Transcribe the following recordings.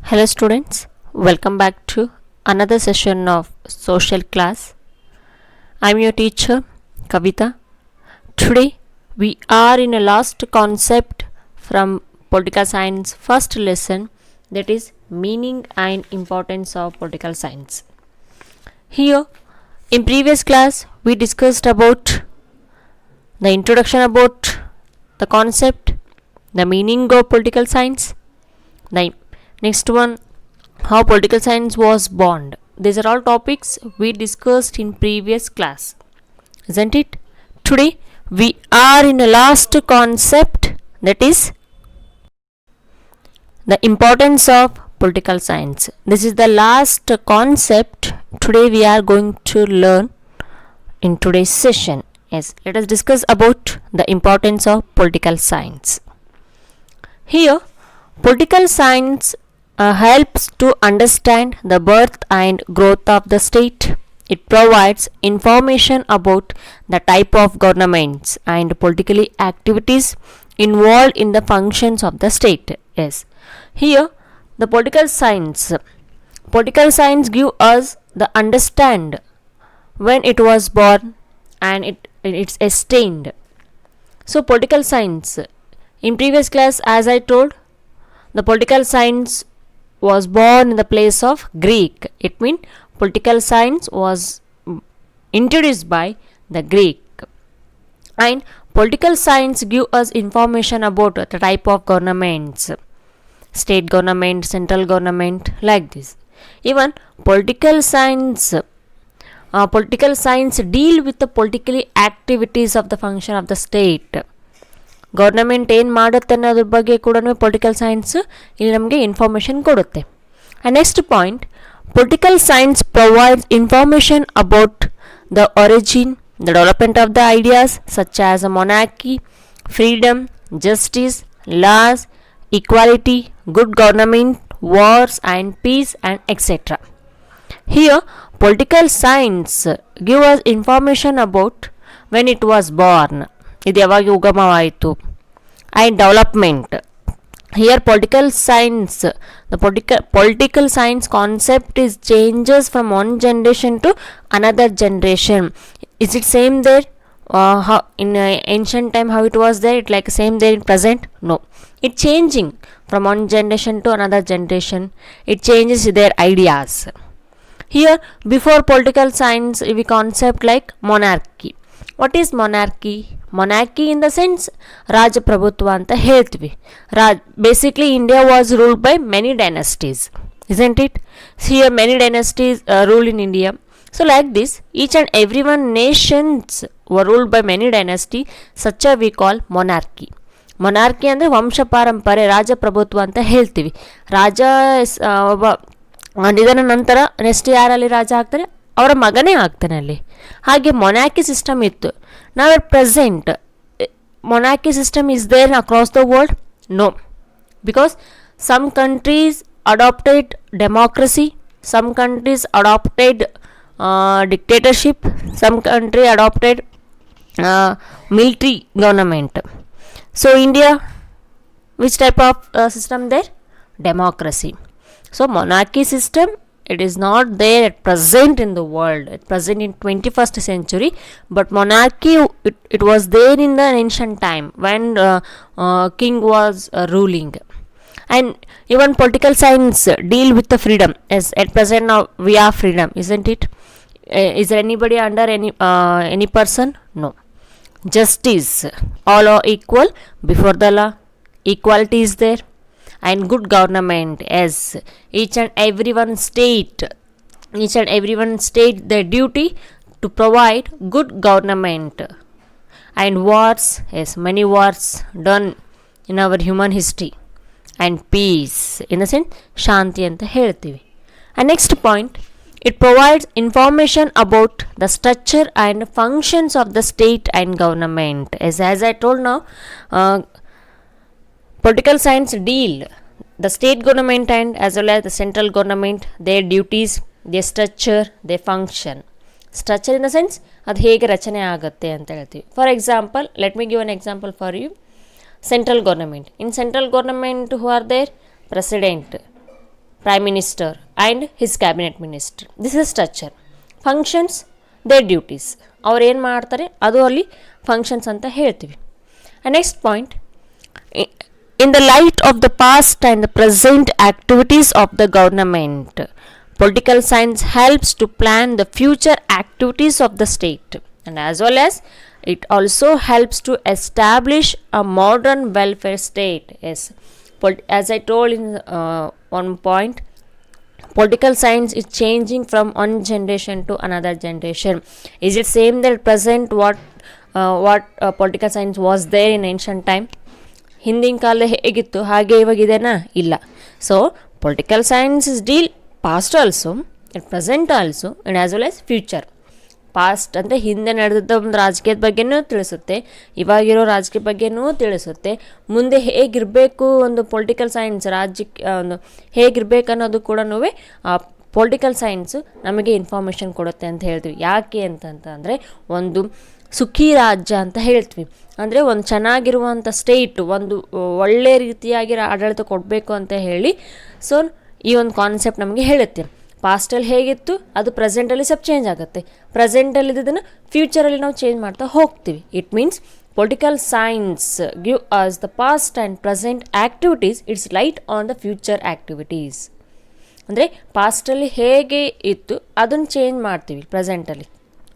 Hello students, welcome back to another session of social class. I am your teacher Kavita. Today we are in a last concept from political science first lesson, that is meaning and importance of political science. Here in previous class we discussed about the introduction about the concept, the meaning of political science, the next one, how political science was born. These are all topics we discussed in previous class, isn't it? Today we are in the last concept, that is the importance of political science. This is the last concept today we are going to learn in today's session. Yes, let us discuss about the importance of political science. Here, political science helps to understand the birth and growth of the state. It provides information about the type of governments and political activities involved in the functions of the state. Yes. Here, the political science give us the understand when it was born and it's sustained. So, political science. In previous class, as I told, the political science was born in the place of Greek. It means political science was introduced by the Greek. And political science give us information about the type of governments, state government, central government, like this. Even political science deal with the political activities of the function of the state. Government ಏನು ಮಾಡುತ್ತೆ ಅನ್ನೋದ್ರ ಬಗ್ಗೆ ಕೂಡ political science ಇಲ್ಲಿ ನಮಗೆ information ಕೊಡುತ್ತೆ. And next point, political science provides information about the origin, the development of the ideas such as monarchy, freedom, justice, loss, equality, good government, wars and peace and etc. Here, political science give us information about when it was born. ಇದು ಯಾವಾಗ ಉಗಮವಾಯಿತು. And development. Here political science concept is changes from one generation to another generation. Is it same there? How in ancient time how it was there, it like same there in present? No, it changing from one generation to another generation. It changes their ideas. Here, before political science we concept like monarchy. What is monarchy? Monarchy in the sense ರಾಜಪ್ರಭುತ್ವ ಅಂತ ಹೇಳ್ತೀವಿ. Basically India was ruled by many dynasties, isn't it? Here many dynasties rule in India. So like this, each and every one nations were ruled by many dynasty, such a we call monarchy. Monarchy ಅಂದರೆ ವಂಶ ಪಾರಂಪರೆ, ರಾಜಪ್ರಭುತ್ವ ಅಂತ ಹೇಳ್ತೀವಿ. ರಾಜ ಒಬ್ಬ ನಿಧನ ನಂತರ next ಯಾರಲ್ಲಿ ರಾಜ ಆಗ್ತಾರೆ, ಅವರ ಮಗನೇ ಆಗ್ತಾನೆ ಅಲ್ಲಿ. ಹಾಗೆ ಮೊನಾರ್ಕಿ ಸಿಸ್ಟಮ್ ಇತ್ತು. ನಾವು at present monarchy system is there across the world? No, because some countries adopted democracy, some countries adopted dictatorship, some country adopted military government. So India, which type of system there? Democracy. So monarchy system, it is not there at present in the world, at present in 21st century, but monarchy it was there in the ancient time when king was ruling. And even political science deal with the freedom. As at present now we are freedom, isn't it? Is there anybody under any person? No. Justice, all are equal before the law, equality is there. And good government, as each and every one state their duty to provide good government. And wars, yes, many wars done in our human history. And peace, in the sense shanti anta ಹೇಳ್ತೀವಿ. And next point, it provides information about the structure and functions of the state and government. As I told now, political science deal the state government and as well as the central government, their duties, their structure, their function. Structure in the sense ಅದು ಹೇಗೆ ರಚನೆ ಆಗುತ್ತೆ ಅಂತ ಹೇಳ್ತೀವಿ. For example, let me give an example for you. central government. In central government, who are there? President, Prime Minister and his cabinet minister. This is structure. Functions, their duties. ಅವ್ರು ಏನು ಮಾಡ್ತಾರೆ ಅದು ಅಲ್ಲಿ ಫಂಕ್ಷನ್ಸ್ ಅಂತ ಹೇಳ್ತೀವಿ. Next point, in the light of the past and the present activities of the government, political science helps to plan the future activities of the state, and as well as it also helps to establish a modern welfare state. Yes, as I told in one point, political science is changing from one generation to another generation. Is it same that present what political science was there in ancient time? ಹಿಂದಿನ ಕಾಲ ಹೇಗಿತ್ತು ಹಾಗೆ ಇವಾಗಿದೆನಾ? ಇಲ್ಲ. So political science is deal past also and present also and as well as future. Past ಅಂದರೆ ಹಿಂದೆ ನಡೆದಿದ್ದ ಒಂದು ರಾಜಕೀಯದ ಬಗ್ಗೆನೂ ತಿಳಿಸುತ್ತೆ, ಇವಾಗಿರೋ ರಾಜಕೀಯ ಬಗ್ಗೆನೂ ತಿಳಿಸುತ್ತೆ, ಮುಂದೆ ಹೇಗಿರಬೇಕು ಒಂದು ಪೊಲಿಟಿಕಲ್ ಸೈನ್ಸ್ ರಾಜ್ಯಕ್ಕೆ ಒಂದು ಹೇಗಿರಬೇಕು ಅನ್ನೋದು ಕೂಡ ಪೊಲಿಟಿಕಲ್ ಸೈನ್ಸು ನಮಗೆ ಇನ್ಫಾರ್ಮೇಷನ್ ಕೊಡುತ್ತೆ ಅಂತ ಹೇಳ್ತೀವಿ. ಯಾಕೆ ಅಂತಂದರೆ ಒಂದು ಸುಖಿ ರಾಜ್ಯ ಅಂತ ಹೇಳ್ತೀವಿ, ಅಂದರೆ ಒಂದು ಚೆನ್ನಾಗಿರುವಂಥ ಸ್ಟೇಟ್, ಒಂದು ಒಳ್ಳೆಯ ರೀತಿಯಾಗಿ ಆಡಳಿತ ಕೊಡಬೇಕು ಅಂತ ಹೇಳಿ. ಸೊ ಈ ಒಂದು ಕಾನ್ಸೆಪ್ಟ್ ನಮಗೆ ಹೇಳುತ್ತೆ. ಪಾಸ್ಟಲ್ಲಿ ಹೇಗಿತ್ತು ಅದು ಪ್ರೆಸೆಂಟಲ್ಲಿ ಸ್ವಲ್ಪ ಚೇಂಜ್ ಆಗುತ್ತೆ, ಪ್ರೆಸೆಂಟಲ್ಲಿ ಇದ್ದದನ್ನು ಫ್ಯೂಚರಲ್ಲಿ ನಾವು ಚೇಂಜ್ ಮಾಡ್ತಾ ಹೋಗ್ತೀವಿ. It means political science give us the past and present activities, it's light on the future activities. ಅಂದರೆ ಪಾಸ್ಟಲ್ಲಿ ಹೇಗೆ ಇತ್ತು ಅದನ್ನು ಚೇಂಜ್ ಮಾಡ್ತೀವಿ ಪ್ರೆಸೆಂಟಲ್ಲಿ.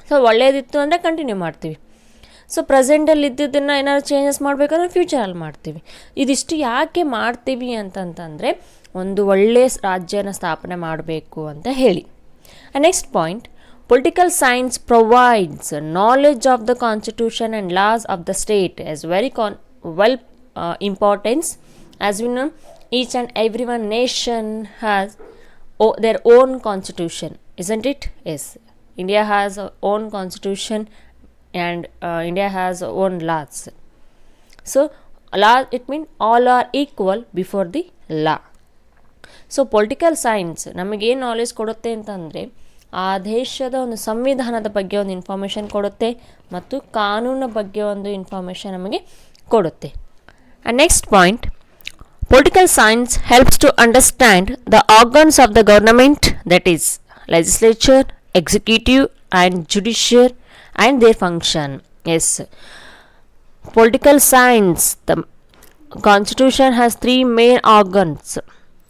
ಸೊ ಒಳ್ಳೆಯದಿತ್ತು ಅಂದರೆ ಕಂಟಿನ್ಯೂ ಮಾಡ್ತೀವಿ. ಸೊ ಪ್ರೆಸೆಂಟಲ್ಲಿ ಇದ್ದಿದ್ದನ್ನು ಏನಾದ್ರು ಚೇಂಜಸ್ ಮಾಡಬೇಕಂದ್ರೆ ಫ್ಯೂಚರಲ್ಲಿ ಮಾಡ್ತೀವಿ. ಇದಿಷ್ಟು ಯಾಕೆ ಮಾಡ್ತೀವಿ ಅಂತಂತಂದರೆ ಒಂದು ಒಳ್ಳೆಯ ರಾಜ್ಯನ ಸ್ಥಾಪನೆ ಮಾಡಬೇಕು ಅಂತ ಹೇಳಿ. Next point, political science provides knowledge of the constitution and loss of the state as very well importance. As we know, each and every one nation has their own constitution, isn't it? Yes, India has its own constitution and India has its own laws. So law, it means all are equal before the law. So political science ನಮಗೇನು knowledge ಕೊಡುತ್ತೆ ಅಂತಂದರೆ ಆ ದೇಶದ ಒಂದು ಸಂವಿಧಾನದ ಬಗ್ಗೆ ಒಂದು information ಕೊಡುತ್ತೆ ಮತ್ತು ಕಾನೂನಿನ ಬಗ್ಗೆ ಒಂದು ಇನ್ಫಾರ್ಮೇಷನ್ ನಮಗೆ ಕೊಡುತ್ತೆ. Next point, political science helps to understand the organs of the government, that is legislature, executive and judiciary, and their function. Yes, political science, the constitution has three main organs.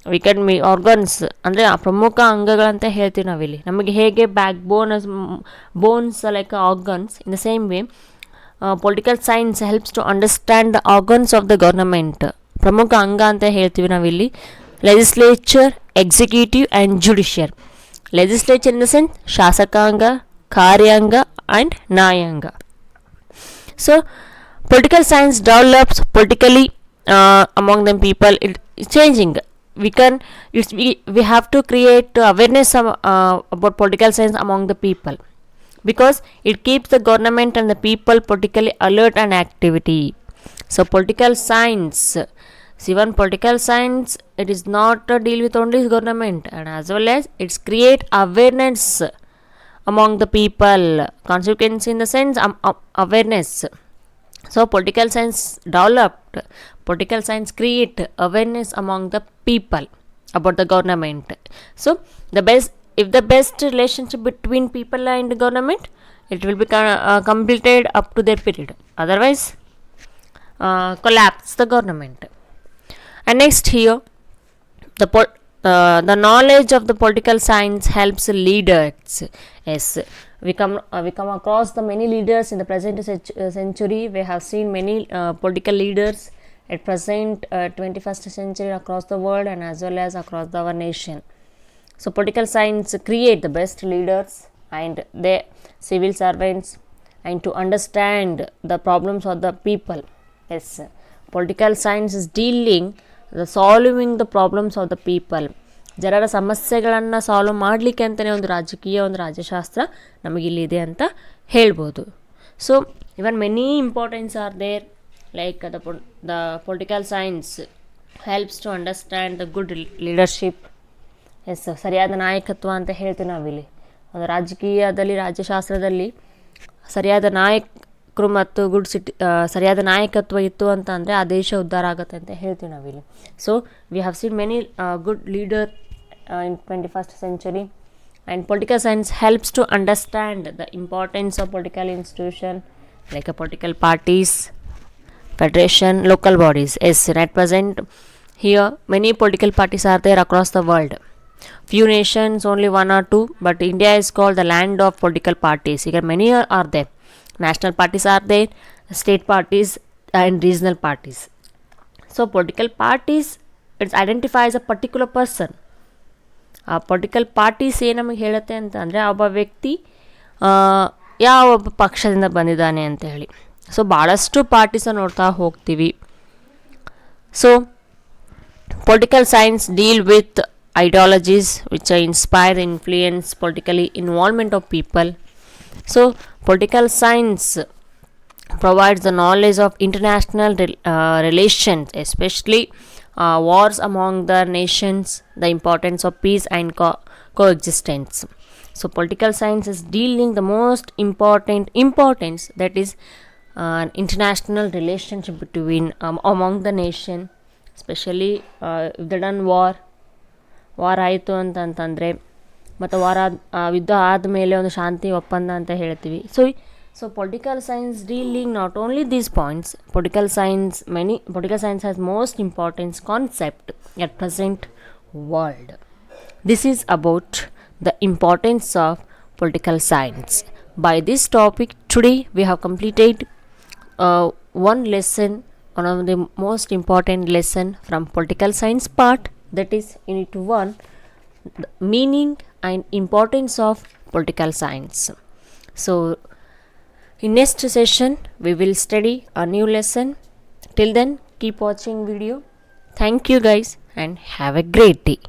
We can make organs ಅಂದರೆ ಪ್ರಮುಖ ಅಂಗಗಳಂತ ಹೇಳ್ತೀವಿ ನಾವಿಲ್ಲಿ. ನಮಗೆ ಹೇಗೆ back bones like organs, in the same way political science helps to understand the organs of the government. ಪ್ರಮುಖ ಅಂಗ ಅಂತ ಹೇಳ್ತೀವಿ ನಾವಿಲ್ಲಿ legislature, executive and judiciary. Legislature in the sense ಶಾಸಕಾಂಗ, ಕಾರ್ಯಾಂಗ ಆ್ಯಂಡ್ ನ್ಯಾಯಾಂಗ. So political science develops politically among the people. It's changing. We have to create awareness about political science among the people, because it keeps the government and the people politically alert and activity. So political science, even political science, it is not a deal with only government, and as well as it's create awareness among the people. Consequence in the sense awareness. So political science developed, political science create awareness among the people about the government. So if the best relationship between people and government, it will be completed up to their period. Otherwise collapse the government. And next here, the knowledge of the political science helps leaders. Yes, we come across the many leaders in the present century. We have seen many political leaders at present 21st century across the world and as well as across our nation. So political science create the best leaders and the civil servants, and to understand the problems of the people. Yes, political science is dealing the solving the problems of the people. ಜನರ ಸಮಸ್ಯೆಗಳನ್ನು solve ಮಾಡಲಿಕ್ಕೆ ಅಂತಲೇ ಒಂದು ರಾಜ್ಯಶಾಸ್ತ್ರ ನಮಗಿಲ್ಲಿದೆ ಅಂತ ಹೇಳ್ಬೋದು. So even many importance are there, like the political science helps to understand the good leadership. Yes, ಸರಿಯಾದ ನಾಯಕತ್ವ ಅಂತ ಹೇಳ್ತೀವಿ ನಾವಿಲ್ಲಿ. ಅದು ರಾಜಕೀಯದಲ್ಲಿ, ರಾಜ್ಯಶಾಸ್ತ್ರದಲ್ಲಿ ಸರಿಯಾದ ನಾಯಕರು ಮತ್ತು ಸರಿಯಾದ ನಾಯಕತ್ವ ಇತ್ತು ಅಂತ ಅಂದರೆ ಆ ದೇಶ ಉದ್ಧಾರ ಆಗುತ್ತೆ ಅಂತ ಹೇಳ್ತೀವಿ ನಾವಿಲ್ಲಿ. So we have seen many good leader in 21st century. And political science helps to understand the importance of political institution like a political parties, federation, local bodies. Yes, at present here many political parties are there across the world. Few nations, only one or two, but India is called the land of political parties. Here many are there. National parties are there, state parties, and regional parties. So political parties, it identifies a particular person. ಆ political parties ಏನು ನಮಗೆ ಹೇಳುತ್ತೆ ಅಂತ ಅಂದರೆ ಒಬ್ಬ ವ್ಯಕ್ತಿ ಯಾವ ಒಬ್ಬ ಪಕ್ಷದಿಂದ ಬಂದಿದ್ದಾನೆ ಅಂತ ಹೇಳಿ. ಸೊ ಭಾಳಷ್ಟು ಪಾರ್ಟೀಸನ್ನು ನೋಡ್ತಾ ಹೋಗ್ತೀವಿ. So political science deal with ideologies which inspire influence politically involvement of people. So political science provides the knowledge of international relations, especially wars among the nations, the importance of peace and coexistence. So political science is dealing the most important importance, that is international relationship between among the nation, especially if they done ವಾರ ಆಯಿತು ಅಂತಂತಂದರೆ ಮತ್ತು ಯುದ್ಧ ಆದಮೇಲೆ ಒಂದು ಶಾಂತಿ ಒಪ್ಪಂದ ಅಂತ ಹೇಳ್ತೀವಿ. So political science dealing not only these points, political science has most important concept at present world. This is about the importance of political science. By this topic today we have completed one lesson, one of the most important lesson from political science part, that is unit 1, the meaning and importance of political science. So in next session we will study a new lesson. Till then keep watching video. Thank you guys and have a great day.